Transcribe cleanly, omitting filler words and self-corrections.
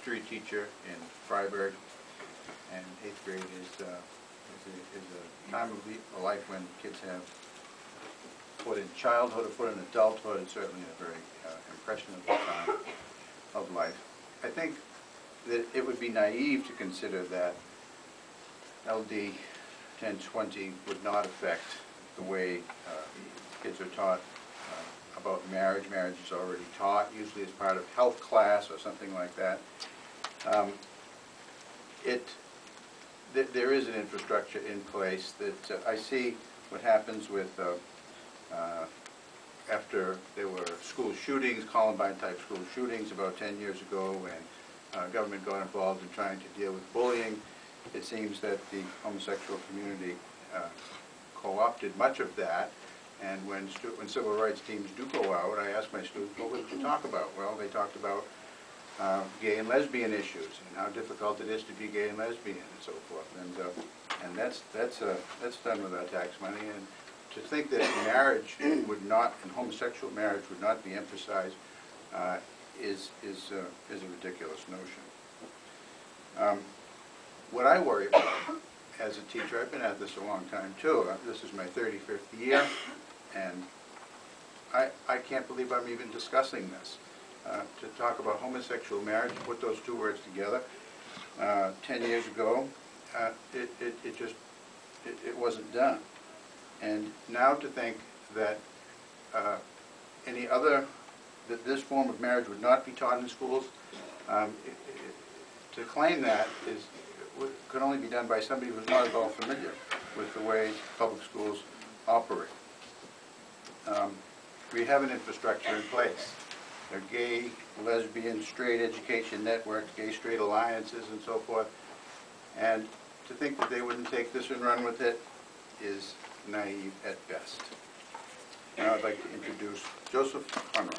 history teacher in Freiburg, and 8th grade is a time of life when kids have put in childhood or put in adulthood, and certainly a very impressionable time of life. I think that it would be naive to consider that LD 1020 would not affect the way kids are taught about marriage. Marriage is already taught, usually as part of health class or something like that. There is an infrastructure in place that I see what happens with after there were school shootings, Columbine-type school shootings about 10 years ago, when government got involved in trying to deal with bullying. It seems that the homosexual community co-opted much of that, and when civil rights teams do go out, I ask my students, what would you talk about? Well, they talked about gay and lesbian issues and how difficult it is to be gay and lesbian and so forth. And that's done with our tax money. And to think that marriage would not, and homosexual marriage would not be emphasized is a ridiculous notion. What I worry about as a teacher, I've been at this a long time too. This is my 35th year, and I can't believe I'm even discussing this. To talk about homosexual marriage, put those two words together, 10 years ago, it wasn't done. And now to think that that this form of marriage would not be taught in schools, to claim that could only be done by somebody who's not at all familiar with the way public schools operate. We have an infrastructure in place. There are gay, lesbian, straight education networks, gay-straight alliances, and so forth. And to think that they wouldn't take this and run with it is naive at best. Now I'd like to introduce Joseph Conroy.